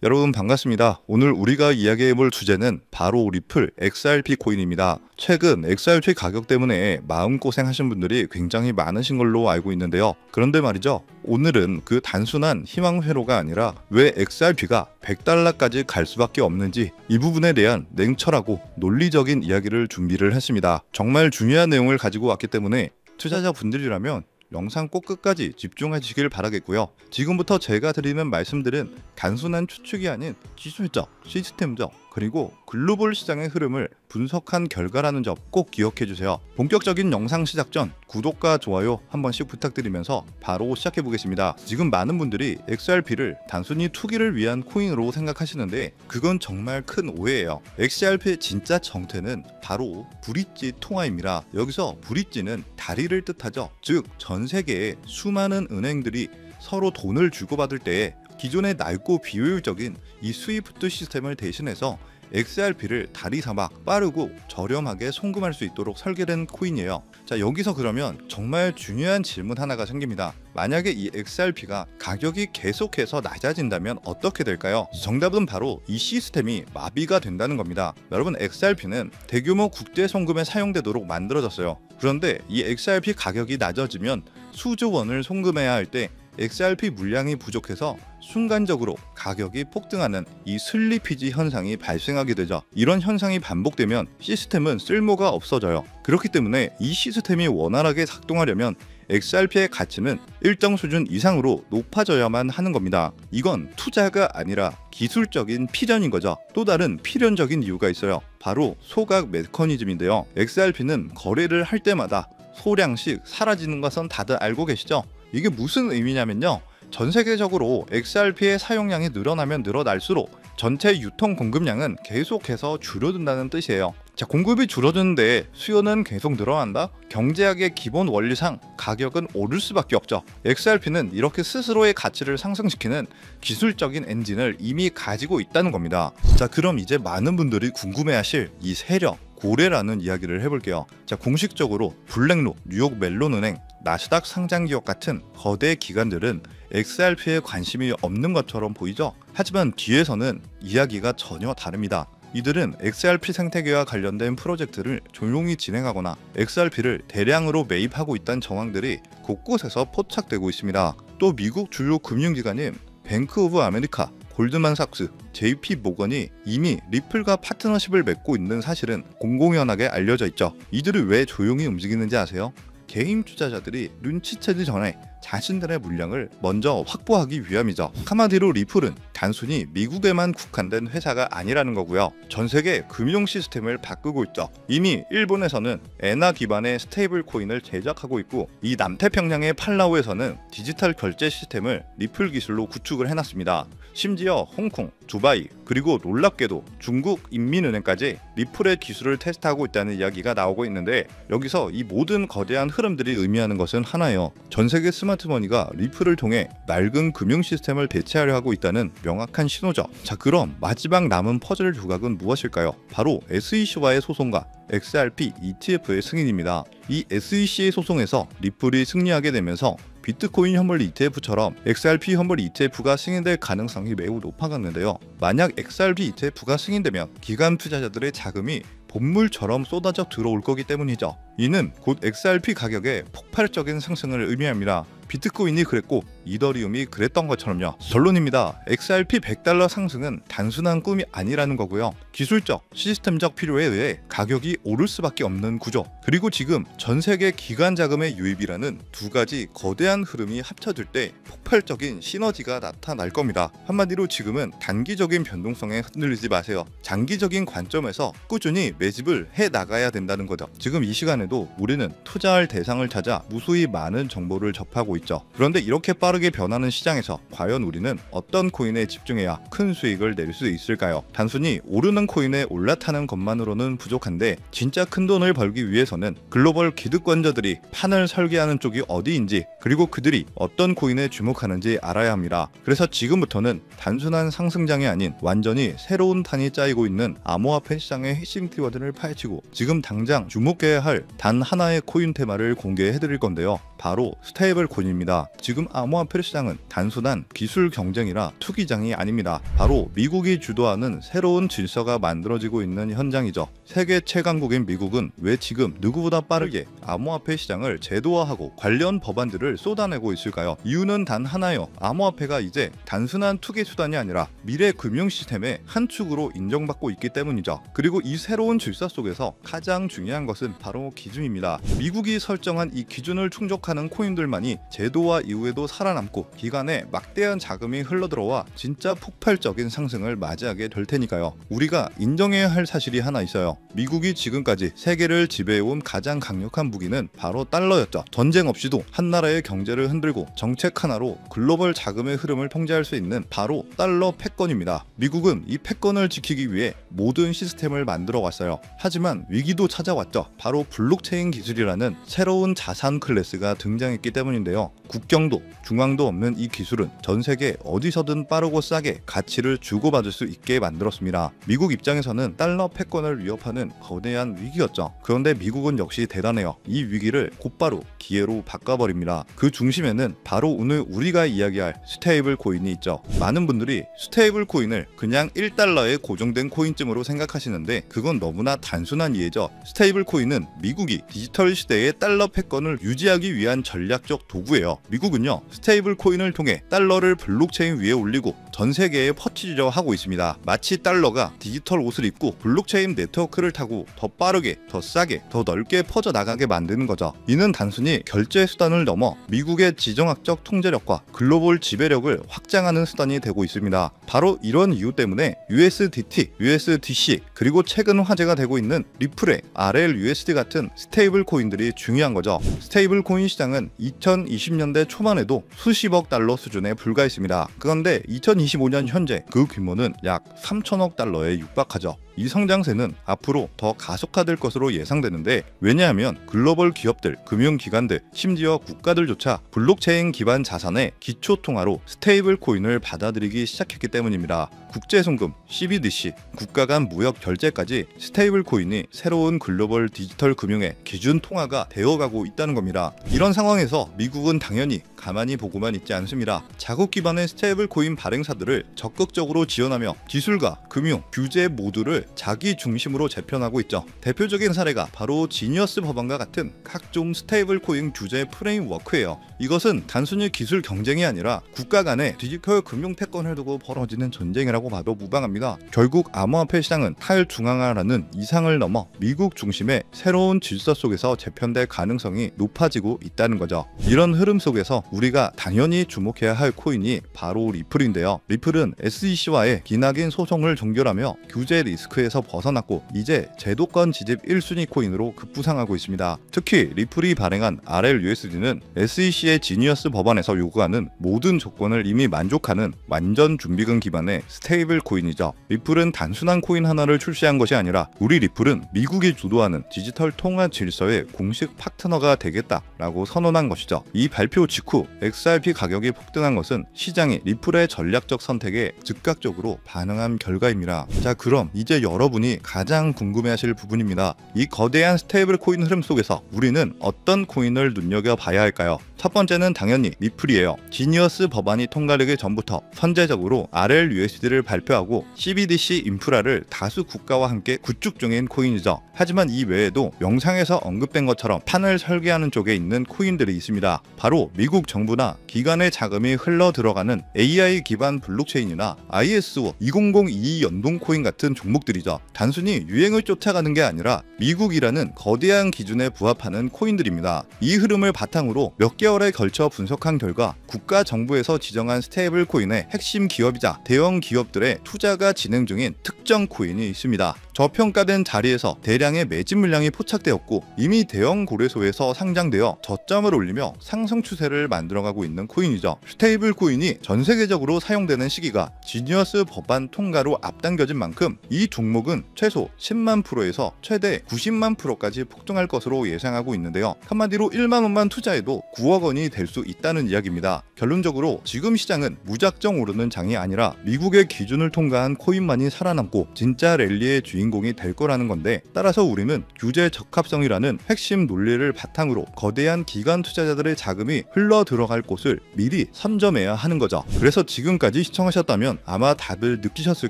여러분 반갑습니다. 오늘 우리가 이야기해볼 주제는 바로 리플 XRP 코인입니다. 최근 XRP 가격 때문에 마음고생 하신 분들이 굉장히 많으신 걸로 알고 있는데요. 그런데 말이죠, 오늘은 그 단순한 희망회로가 아니라 왜 XRP가 $100까지 갈 수밖에 없는지 이 부분에 대한 냉철하고 논리적인 이야기를 준비를 했습니다. 정말 중요한 내용을 가지고 왔기 때문에 투자자분들이라면 영상 꼭 끝까지 집중하시길 바라겠고요. 지금부터 제가 드리는 말씀들은 단순한 추측이 아닌 기술적, 시스템적, 그리고 글로벌 시장의 흐름을 분석한 결과라는 점 꼭 기억해주세요. 본격적인 영상 시작 전 구독과 좋아요 한 번씩 부탁드리면서 바로 시작해보겠습니다. 지금 많은 분들이 XRP를 단순히 투기를 위한 코인으로 생각하시는데 그건 정말 큰 오해예요. XRP의 진짜 정체는 바로 브릿지 통화입니다. 여기서 브릿지는 다리를 뜻하죠. 즉, 전 세계의 수많은 은행들이 서로 돈을 주고받을 때에 기존의 낡고 비효율적인 이 스위프트 시스템을 대신해서 XRP를 다리 삼아 빠르고 저렴하게 송금할 수 있도록 설계된 코인이에요. 자, 여기서 그러면 정말 중요한 질문 하나가 생깁니다. 만약에 이 XRP가 가격이 계속해서 낮아진다면 어떻게 될까요? 정답은 바로 이 시스템이 마비가 된다는 겁니다. 여러분, XRP는 대규모 국제 송금에 사용되도록 만들어졌어요. 그런데 이 XRP 가격이 낮아지면 수조 원을 송금해야 할 때 XRP 물량이 부족해서 순간적으로 가격이 폭등하는 이 슬리피지 현상이 발생하게 되죠. 이런 현상이 반복되면 시스템은 쓸모가 없어져요. 그렇기 때문에 이 시스템이 원활하게 작동하려면 XRP의 가치는 일정 수준 이상으로 높아져야만 하는 겁니다. 이건 투자가 아니라 기술적인 필연인 거죠. 또 다른 필연적인 이유가 있어요. 바로 소각 메커니즘인데요. XRP는 거래를 할 때마다 소량씩 사라지는 것은 다들 알고 계시죠? 이게 무슨 의미냐면요, 전 세계적으로 XRP의 사용량이 늘어나면 늘어날수록 전체 유통 공급량은 계속해서 줄어든다는 뜻이에요. 자, 공급이 줄어드는데 수요는 계속 늘어난다? 경제학의 기본 원리상 가격은 오를 수밖에 없죠. XRP는 이렇게 스스로의 가치를 상승시키는 기술적인 엔진을 이미 가지고 있다는 겁니다. 자, 그럼 이제 많은 분들이 궁금해하실 이 세력, 고래라는 이야기를 해볼게요. 자, 공식적으로 블랙록, 뉴욕 멜론은행, 나스닥 상장기업 같은 거대 기관들은 XRP에 관심이 없는 것처럼 보이죠? 하지만 뒤에서는 이야기가 전혀 다릅니다. 이들은 XRP 생태계와 관련된 프로젝트를 조용히 진행하거나 XRP를 대량으로 매입하고 있다는 정황들이 곳곳에서 포착되고 있습니다. 또 미국 주요 금융기관인 뱅크 오브 아메리카, 골드만삭스, JP 모건이 이미 리플과 파트너십을 맺고 있는 사실은 공공연하게 알려져 있죠. 이들이 왜 조용히 움직이는지 아세요? 개인 투자자들이 눈치채기 전에 자신들의 물량을 먼저 확보하기 위함이죠. 한마디로 리플은 단순히 미국에만 국한된 회사가 아니라는 거고요. 전 세계 금융 시스템을 바꾸고 있죠. 이미 일본에서는 엔화 기반의 스테이블 코인을 제작하고 있고, 이 남태평양의 팔라우에서는 디지털 결제 시스템을 리플 기술로 구축을 해놨습니다. 심지어 홍콩, 두바이, 그리고 놀랍게도 중국 인민은행까지 리플의 기술을 테스트하고 있다는 이야기가 나오고 있는데, 여기서 이 모든 거대한 흐름들이 의미하는 것은 하나예요. 전 세계 스마트머니가 리플을 통해 낡은 금융 시스템을 대체하려 하고 있다는 명확한 신호죠. 자, 그럼 마지막 남은 퍼즐 조각은 무엇일까요? 바로 SEC와의 소송과 XRP ETF의 승인입니다. 이 SEC의 소송에서 리플이 승리하게 되면서 비트코인 현물 ETF처럼 XRP 현물 ETF가 승인될 가능성이 매우 높아졌는데요. 만약 XRP ETF가 승인되면 기관 투자자들의 자금이 본물처럼 쏟아져 들어올 거기 때문이죠. 이는 곧 XRP 가격의 폭발적인 상승을 의미합니다. 비트코인이 그랬고 이더리움이 그랬던 것처럼요. 결론입니다. XRP $100 상승은 단순한 꿈이 아니라는 거고요. 기술적, 시스템적 필요에 의해 가격이 오를 수밖에 없는 구조. 그리고 지금 전 세계 기관 자금의 유입이라는 두 가지 거대한 흐름이 합쳐질 때 폭발적인 시너지가 나타날 겁니다. 한마디로 지금은 단기적인 변동성에 흔들리지 마세요. 장기적인 관점에서 꾸준히 매집을 해 나가야 된다는 거죠. 지금 이 시간에도 우리는 투자할 대상을 찾아 무수히 많은 정보를 접하고 있죠. 그런데 이렇게 빠르게 변하는 시장에서 과연 우리는 어떤 코인에 집중해야 큰 수익을 낼 수 있을까요? 단순히 오르는 코인에 올라타는 것만으로는 부족한데, 진짜 큰 돈을 벌기 위해서는 글로벌 기득권자들이 판을 설계하는 쪽이 어디인지, 그리고 그들이 어떤 코인에 주목하는지 알아야 합니다. 그래서 지금부터는 단순한 상승장이 아닌 완전히 새로운 판이 짜이고 있는 암호화폐 시장의 핵심 키워드 키워드를 파헤치고 지금 당장 주목해야 할 단 하나의 코인 테마를 공개해 드릴 건데요. 바로 스테이블 코인입니다. 지금 암호화폐 시장은 단순한 기술 경쟁이라 투기장이 아닙니다. 바로 미국이 주도하는 새로운 질서가 만들어지고 있는 현장이죠. 세계 최강국인 미국은 왜 지금 누구보다 빠르게 암호화폐 시장을 제도화하고 관련 법안들을 쏟아내고 있을까요? 이유는 단 하나예요. 암호화폐가 이제 단순한 투기 수단이 아니라 미래 금융 시스템의 한 축으로 인정받고 있기 때문이죠. 그리고 이 새로운 질서 속에서 가장 중요한 것은 바로 기준입니다. 미국이 설정한 이 기준을 충족하는 코인들만이 제도화 이후에도 살아남고 기간에 막대한 자금이 흘러들어와 진짜 폭발적인 상승을 맞이하게 될 테니까요. 우리가 인정해야 할 사실이 하나 있어요. 미국이 지금까지 세계를 지배해온 가장 강력한 무기는 바로 달러였죠. 전쟁 없이도 한 나라의 경제를 흔들고 정책 하나로 글로벌 자금의 흐름을 통제할 수 있는 바로 달러 패권입니다. 미국은 이 패권을 지키기 위해 모든 시스템을 만들어 왔어요. 하지만 위기도 찾아왔죠. 바로 블록체인 기술이라는 새로운 자산 클래스가 등장했기 때문인데요. 국경도 중앙도 없는 이 기술은 전 세계 어디서든 빠르고 싸게 가치를 주고받을 수 있게 만들었습니다. 미국 입장에서는 달러 패권을 위협하는 거대한 위기였죠. 그런데 미국은 역시 대단해요. 이 위기를 곧바로 기회로 바꿔버립니다. 그 중심에는 바로 오늘 우리가 이야기할 스테이블 코인이 있죠. 많은 분들이 스테이블 코인을 그냥 1달러에 고정된 코인쯤으로 생각하시는데 그건 너무나 단순한 이해죠. 스테이블 코인은 미국이 디지털 시대의 달러 패권을 유지하기 위한 전략적 도구예요. 미국은요, 스테이블 코인을 통해 달러를 블록체인 위에 올리고 전 세계에 퍼치려 하고 있습니다. 마치 달러가 디지털 옷을 입고 블록체인 네트워크를 타고 더 빠르게, 더 싸게, 더 넓게 퍼져나가게 만드는 거죠. 이는 단순히 결제 수단을 넘어 미국의 지정학적 통제력과 글로벌 지배력을 확장하는 수단이 되고 있습니다. 바로 이런 이유 때문에 USDT, USDC, 그리고 최근 화제가 되고 있는 리플의 RLUSD 같은 스테이블 코인들이 중요한 거죠. 스테이블 코인 시장은 2020년대 초반에도 수십억 달러 수준에 불과했습니다. 그런데 2025년 현재 그 규모는 약 3천억 달러에 육박하죠. 이 성장세는 앞으로 더 가속화될 것으로 예상되는데, 왜냐하면 글로벌 기업들, 금융기관들, 심지어 국가들조차 블록체인 기반 자산의 기초통화로 스테이블 코인을 받아들이기 시작했기 때문입니다. 국제송금, CBDC, 국가 간 무역 결제까지 스테이블 코인이 새로운 글로벌 디지털 금융의 기준 통화가 되어가고 있다는 겁니다. 이런 상황에서 미국은 당연히 가만히 보고만 있지 않습니다. 자국 기반의 스테이블 코인 발행사들을 적극적으로 지원하며 기술과 금융, 규제 모두를 자기 중심으로 재편하고 있죠. 대표적인 사례가 바로 지니어스 법안과 같은 각종 스테이블 코인 규제 프레임워크예요. 이것은 단순히 기술 경쟁이 아니라 국가 간의 디지털 금융 패권을 두고 벌어지는 전쟁이라고 봐도 무방합니다. 결국 암호화폐 시장은 탈중앙화라는 이상을 넘어 미국 중심의 새로운 질서 속에서 재편될 가능성이 높아지고 있다는 거죠. 이런 흐름 속에서 우리가 당연히 주목해야 할 코인이 바로 리플인데요. 리플은 SEC와의 기나긴 소송을 종결하며 규제 리스크에서 벗어났고 이제 제도권 지집 1순위 코인으로 급부상하고 있습니다. 특히 리플이 발행한 RLUSD는 SEC의 지니어스 법안에서 요구하는 모든 조건을 이미 만족하는 완전 준비금 기반의 스테이블 코인이죠. 리플은 단순한 코인 하나를 출시한 것이 아니라 우리 리플은 미국이 주도하는 디지털 통화 질서의 공식 파트너가 되겠다라고 선언한 것이죠. 이 발표 직후 XRP 가격이 폭등한 것은 시장이 리플의 전략적 선택에 즉각적으로 반응한 결과입니다. 자, 그럼 이제 여러분이 가장 궁금해하실 부분입니다. 이 거대한 스테이블 코인 흐름 속에서 우리는 어떤 코인을 눈여겨봐야 할까요? 첫 번째는 당연히 리플이에요. 지니어스 법안이 통과되기 전부터 선제적으로 RLUSD를 발표하고 CBDC 인프라를 다수 국가와 함께 구축 중인 코인이죠. 하지만 이 외에도 영상에서 언급된 것처럼 판을 설계하는 쪽에 있는 코인들이 있습니다. 바로 미국 정부나 기관의 자금이 흘러 들어가는 AI 기반 블록체인이나 ISO 2002 연동 코인 같은 종목들이죠. 단순히 유행을 쫓아가는 게 아니라 미국이라는 거대한 기준에 부합하는 코인들입니다. 이 흐름을 바탕으로 몇 개월에 걸쳐 분석한 결과 국가 정부에서 지정한 스테이블 코인의 핵심 기업이자 대형 기업들의 투자가 진행 중인 특정 코인이 있습니다. 저평가된 자리에서 대량의 매집 물량이 포착되었고 이미 대형 거래소에서 상장되어 저점을 올리며 상승 추세를 만들어가고 있는 코인이죠. 스테이블 코인이 전 세계적으로 사용되는 시기가 지니어스 법안 통과로 앞당겨진 만큼 이 종목은 최소 10만 프로에서 최대 90만 프로까지 폭등할 것으로 예상하고 있는데요. 한마디로 1만 원만 투자해도 9억 원이 될 수 있다는 이야기입니다. 결론적으로 지금 시장은 무작정 오르는 장이 아니라 미국의 기준을 통과한 코인만이 살아남고 진짜 랠리의 주인 주인공이 될 거라는 건데, 따라서 우리는 규제 적합성이라는 핵심 논리를 바탕으로 거대한 기관 투자자들의 자금이 흘러 들어갈 곳을 미리 선점해야 하는 거죠. 그래서 지금까지 시청하셨다면 아마 다들 느끼셨을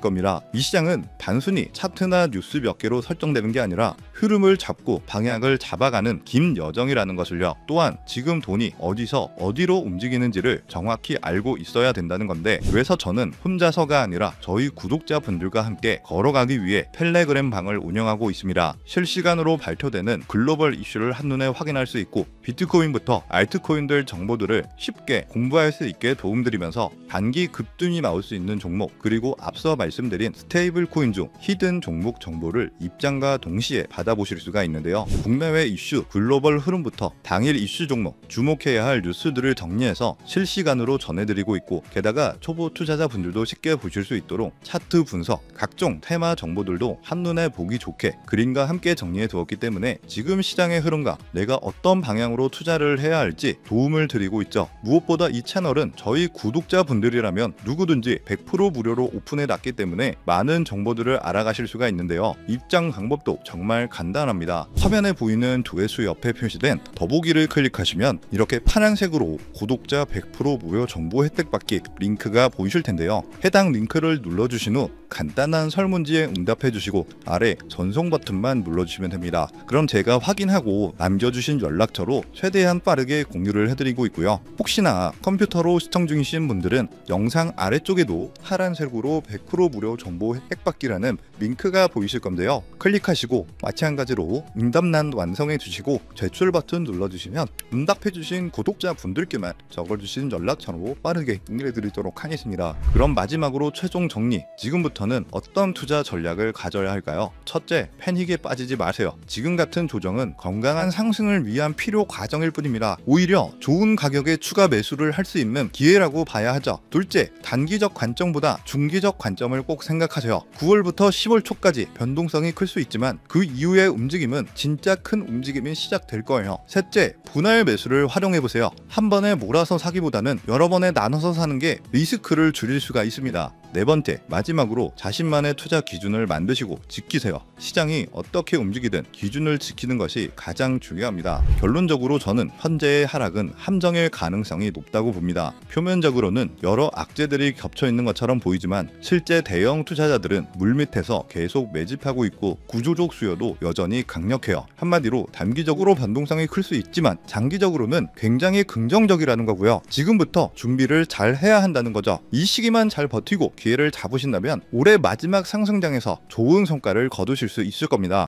겁니다. 이 시장은 단순히 차트나 뉴스 몇 개로 설정되는 게 아니라 흐름을 잡고 방향을 잡아가는 긴 여정이라는 것을요. 또한 지금 돈이 어디서 어디로 움직이는지를 정확히 알고 있어야 된다는 건데, 그래서 저는 혼자서가 아니라 저희 구독자분들과 함께 걸어가기 위해 텔레그램 방을 운영하고 있습니다. 실시간으로 발표되는 글로벌 이슈를 한눈에 확인할 수 있고, 비트코인부터 알트코인들 정보들을 쉽게 공부할 수 있게 도움드리면서 단기 급등이 나올 수 있는 종목, 그리고 앞서 말씀드린 스테이블 코인 중 히든 종목 정보를 입장과 동시에 받아보실 수가 있는데요. 국내외 이슈, 글로벌 흐름부터 당일 이슈 종목, 주목해야 할 뉴스들을 정리해서 실시간으로 전해드리고 있고, 게다가 초보 투자자분들도 쉽게 보실 수 있도록 차트 분석, 각종 테마 정보들도 한눈에 보기 좋게 그림과 함께 정리해 두었기 때문에 지금 시장의 흐름과 내가 어떤 방향으로 투자를 해야 할지 도움을 드리고 있죠. 무엇보다 이 채널은 저희 구독자분들이라면 누구든지 100% 무료로 오픈해 놨기 때문에 많은 정보들을 알아가실 수가 있는데요. 입장 방법도 정말 간단합니다. 화면에 보이는 조회수 옆에 표시된 더보기를 클릭하시면 이렇게 파란색으로 구독자 100% 무료 정보 혜택 받기 링크가 보이실 텐데요. 해당 링크를 눌러주신 후 간단한 설문지에 응답해 주시고 아래 전송 버튼만 눌러주시면 됩니다. 그럼 제가 확인하고 남겨주신 연락처로 최대한 빠르게 공유를 해드리고 있고요. 혹시나 컴퓨터로 시청 중이신 분들은 영상 아래쪽에도 파란색으로 100% 무료 정보 혜택 받기라는 링크가 보이실 건데요. 클릭하시고 마찬가지로 응답란 완성해 주시고 제출 버튼 눌러주시면 응답해 주신 구독자분들께만 적어주신 연락처로 빠르게 응해 드리도록 하겠습니다. 그럼 마지막으로 최종 정리, 지금부터는 어떤 투자 전략을 가져야 할까요? 첫째, 패닉에 빠지지 마세요. 지금 같은 조정은 건강한 상승을 위한 필요 과정일 뿐입니다. 오히려 좋은 가격에 추가 매수를 할 수 있는 기회라고 봐야 하죠. 둘째, 단기적 관점보다 중기적 관점을 꼭 생각하세요. 9월부터 10월 초까지 변동성이 클 수 있지만 그 이후의 움직임은 진짜 큰 움직임이 시작될 거예요. 셋째, 분할 매수를 활용해보세요. 한 번에 몰아서 사기보다는 여러 번에 나눠서 사는 게 리스크를 줄일 수가 있습니다. 네 번째, 마지막으로 자신만의 투자 기준을 만드시고 지키세요. 시장이 어떻게 움직이든 기준을 지키는 것이 가장 중요합니다. 결론적으로 저는 현재의 하락은 함정일 가능성이 높다고 봅니다. 표면적으로는 여러 악재들이 겹쳐 있는 것처럼 보이지만 실제 대형 투자자들은 물밑에서 계속 매집하고 있고 구조적 수요도 여전히 강력해요. 한마디로 단기적으로 변동성이 클 수 있지만 장기적으로는 굉장히 긍정적이라는 거고요. 지금부터 준비를 잘 해야 한다는 거죠. 이 시기만 잘 버티고 기회를 잡으신다면 올해 마지막 상승장에서 좋은 성과를 거두실 수 있을 겁니다.